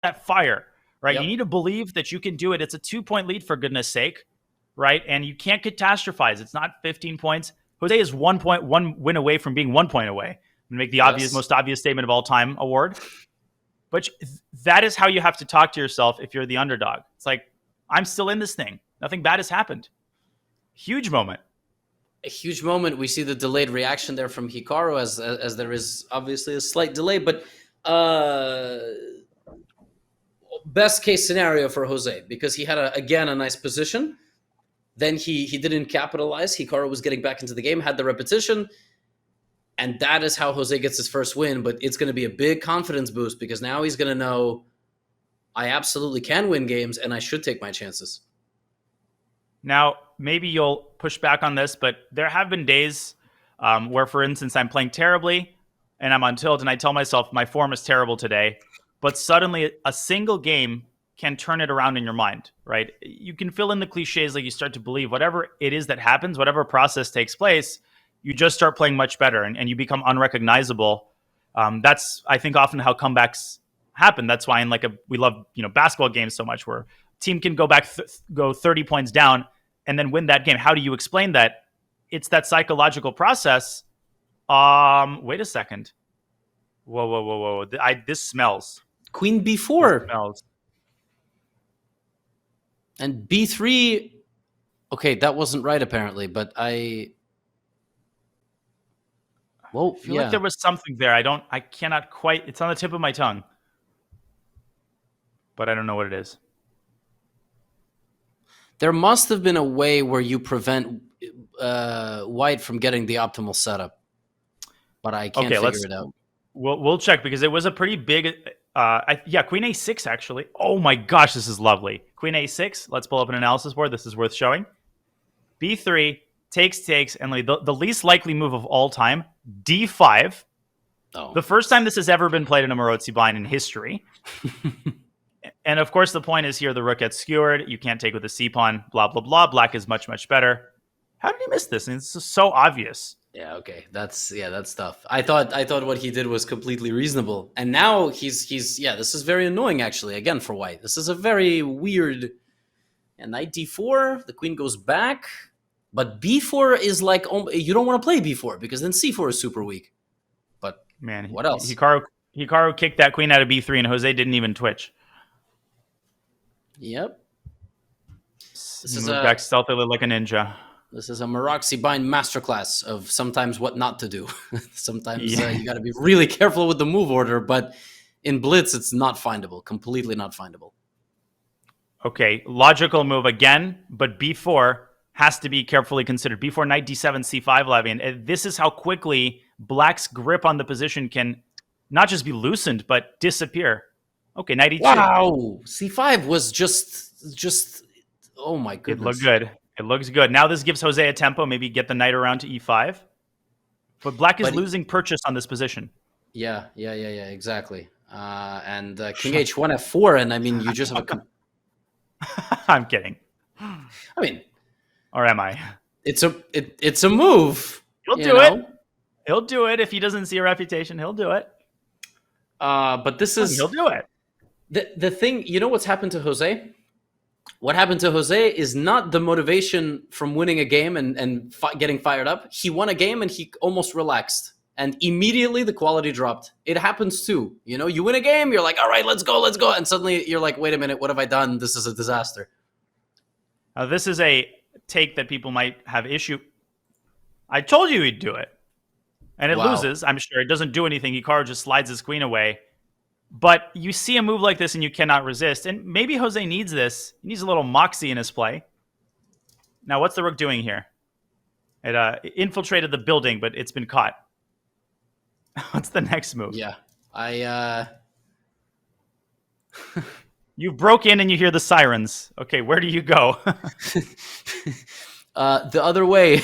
that fire, right? You Yep. need to believe that you can do it. It's a 2-point lead, for goodness sake, right? And you can't catastrophize. It's not 15 points. Jose is 1 win away from being 1 point away. I'm going to make the Yes. most obvious statement of all time award. But that is how you have to talk to yourself if you're the underdog. It's like, I'm still in this thing. Nothing bad has happened. Huge moment. A huge moment. We see the delayed reaction there from Hikaru as there is obviously a slight delay, but best case scenario for Jose, because he had again a nice position. Then he didn't capitalize. Hikaru was getting back into the game, had the repetition, and that is how Jose gets his first win. But it's going to be a big confidence boost because now he's going to know I absolutely can win games and I should take my chances. Now, maybe you'll push back on this, but there have been days where, for instance, I'm playing terribly and I'm on tilt and I tell myself my form is terrible today, but suddenly a single game can turn it around in your mind, right? You can fill in the cliches, like you start to believe whatever it is that happens, whatever process takes place, you just start playing much better and you become unrecognizable. That's, I think, often how comebacks happen. That's why we love basketball games so much, where team can go 30 points down and then win that game. How do you explain that? It's that psychological process. Wait a second. Whoa. This smells. Queen b4. This smells. And b3. Okay, that wasn't right apparently, but Whoa, I feel like there was something there. I cannot quite, it's on the tip of my tongue, but I don't know what it is. There must have been a way where you prevent white from getting the optimal setup, but I can't figure it out. We'll check, because it was a pretty big, Queen a6 actually. Oh my gosh, this is lovely. Queen a6. Let's pull up an analysis board. This is worth showing. b3 takes, and the least likely move of all time. d5. Oh. The first time this has ever been played in a Marozzi bind in history. And of course, the point is here, the rook gets skewered. You can't take with the c-pawn, blah, blah, blah. Black is much, much better. How did he miss this? And it's just so obvious. Yeah, okay. That's tough. I thought what he did was completely reasonable. And now he's this is very annoying actually, again, for white. This is a very weird. And knight d4, the queen goes back. But b4 is like, you don't want to play b4 because then c4 is super weak. But man, what else? Hikaru kicked that queen out of b3 and Jose didn't even twitch. Yep. This is back stealthily like a ninja. This is a Marozzi bind masterclass of sometimes what not to do. Sometimes you got to be really careful with the move order, but in blitz, it's not findable. Completely not findable. Okay, logical move again, but b4 has to be carefully considered. b4, knight d7, c5, Lavian. And this is how quickly black's grip on the position can not just be loosened, but disappear. Okay, knight e2. Wow, c5 was just. Oh my goodness! It looked good. It looks good. Now this gives Jose a tempo. Maybe get the knight around to e5. But black is losing purchase on this position. Yeah, exactly. And king h1 f4, and I mean you just have a. I'm kidding. I mean, or am I? It's a move. He'll do it. He'll do it if he doesn't see a reputation. He'll do it. But this is he'll do it. The thing, what's happened to Jose? What happened to Jose is not the motivation from winning a game and getting fired up. He won a game and he almost relaxed. And immediately the quality dropped. It happens too. You win a game, you're like, all right, let's go. And suddenly you're like, wait a minute, what have I done? This is a disaster. This is a take that people might have issue. I told you he'd do it. And it loses, I'm sure. It doesn't do anything. Hikaru just slides his queen away. But you see a move like this and you cannot resist. And maybe Jose needs this. He needs a little moxie in his play. Now, what's the rook doing here? It infiltrated the building, but it's been caught. What's the next move? Yeah. You broke in and you hear the sirens. Okay, where do you go? The other way.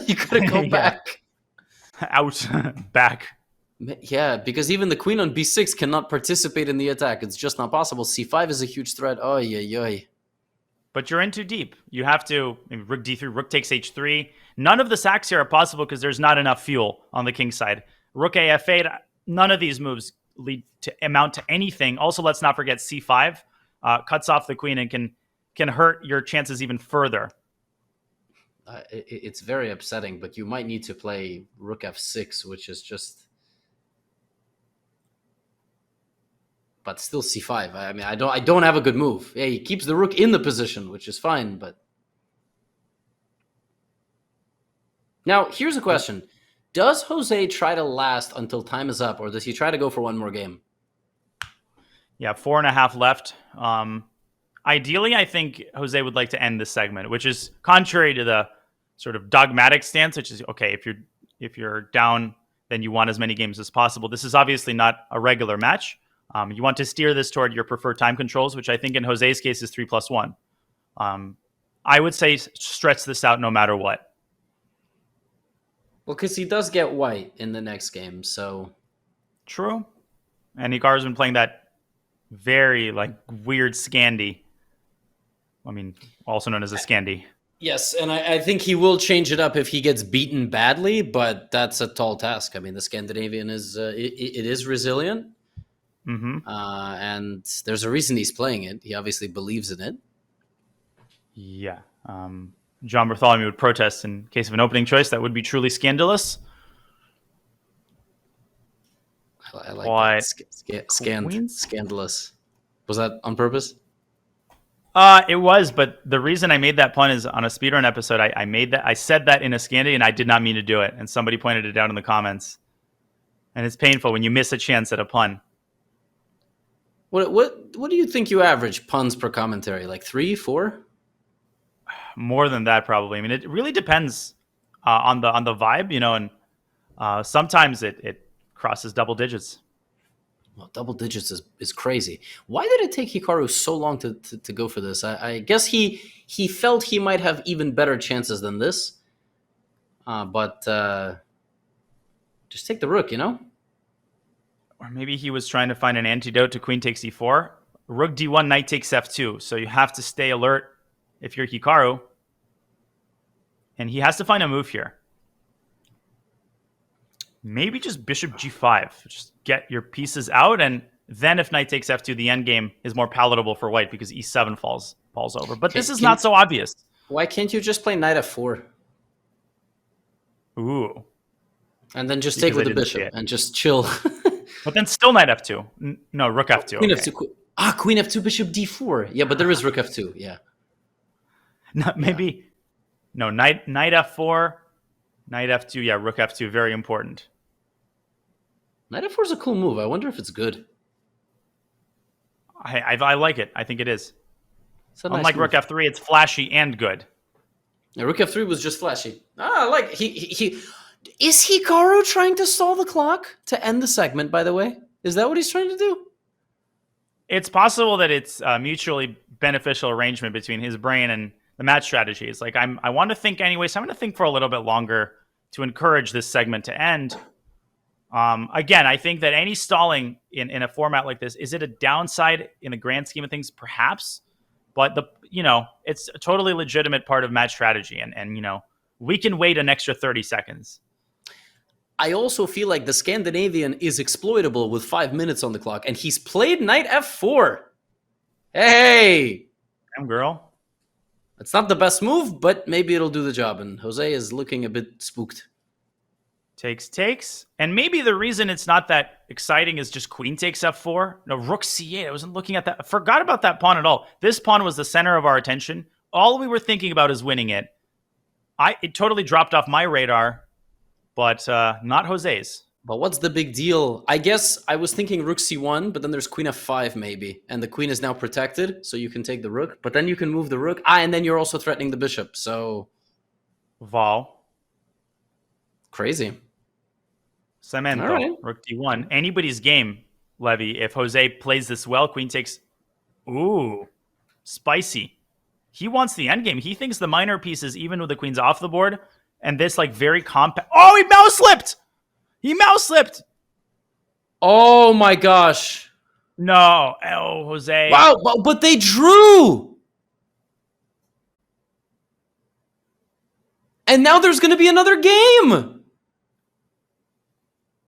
You gotta go back. Out. Back. Yeah, because even the queen on b6 cannot participate in the attack. It's just not possible. c5 is a huge threat. Oh, yeah. But you're in too deep. You have to, rook d3, rook takes h3. None of the sacks here are possible because there's not enough fuel on the king side. Rook a f8, none of these moves lead to amount to anything. Also, let's not forget c5 cuts off the queen and can hurt your chances even further. It's very upsetting, but you might need to play rook f6, which is just... But still c5. I mean, I don't have a good move. Yeah, he keeps the rook in the position, which is fine, but... Now, here's a question. Does Jose try to last until time is up, or does he try to go for one more game? Yeah, 4.5 left. Ideally, I think Jose would like to end this segment, which is contrary to the sort of dogmatic stance, which is, okay, if you're down, then you want as many games as possible. This is obviously not a regular match. You want to steer this toward your preferred time controls, which I think in Jose's case is 3+1. I would say stretch this out no matter what. Well, because he does get white in the next game, so... True. And Hikaru's been playing that very, weird scandi. I mean, also known as a scandi. Yes, and I think he will change it up if he gets beaten badly, but that's a tall task. I mean, the Scandinavian is it is resilient, and there's a reason he's playing it. He obviously believes in it. Yeah. John Bartholomew would protest in case of an opening choice. That would be truly scandalous. I like that. Scandalous. Was that on purpose? It was, but the reason I made that pun is on a speedrun episode. I said that in a scandi, and I did not mean to do it. And somebody pointed it out in the comments. And it's painful when you miss a chance at a pun. What do you think you average puns per commentary? Like 3, 4? More than that, probably. I mean, it really depends on the vibe, and sometimes it crosses double digits. Well, double digits is crazy. Why did it take Hikaru so long to go for this? I guess he felt he might have even better chances than this. But just take the rook, Or maybe he was trying to find an antidote to queen takes e4. Rook d1, knight takes f2. So you have to stay alert if you're Hikaru. And he has to find a move here. Maybe just bishop g5. Just get your pieces out, and then if knight takes f2, the endgame is more palatable for white because e7 falls over. But this is not so obvious. Why can't you just play knight f4? Ooh. And then just take with the bishop and just chill. But then still knight f2. No, rook f2. Queen f2. Queen f2, bishop d4. Yeah, but there is rook f2. Yeah. No, maybe. No, knight f4, knight f2. Yeah, rook f2. Very important. Knight f4 is a cool move. I wonder if it's good. I like it. I think it is. Unlike rook f3, it's flashy and good. Yeah, rook f3 was just flashy. He is Hikaru trying to stall the clock to end the segment, by the way? Is that what he's trying to do? It's possible that it's a mutually beneficial arrangement between his brain and the match strategy. It's like, I want to think anyway, so I'm going to think for a little bit longer to encourage this segment to end. Again, I think that any stalling in a format like this, is it a downside in the grand scheme of things? Perhaps. But it's a totally legitimate part of match strategy. And we can wait an extra 30 seconds. I also feel like the Scandinavian is exploitable with 5 minutes on the clock, and he's played knight f4. Hey! Damn, girl. It's not the best move, but maybe it'll do the job, and Jose is looking a bit spooked. Takes. And maybe the reason it's not that exciting is just queen takes f4. No, rook c8. I wasn't looking at that. I forgot about that pawn at all. This pawn was the center of our attention. All we were thinking about is winning it. It totally dropped off my radar, but not Jose's. But what's the big deal? I guess I was thinking rook c1, but then there's queen f5 maybe. And the queen is now protected, so you can take the rook. But then you can move the rook. And then you're also threatening the bishop, so... Vol. Crazy. Cemento. Right. Rook d1. Anybody's game, Levy. If Jose plays this well, queen takes... Ooh. Spicy. He wants the endgame. He thinks the minor pieces, even with the queens off the board, and this very compact... Oh, he mouse slipped! He mouse slipped! Oh my gosh. No. Oh, Jose. Wow, but they drew! And now there's going to be another game!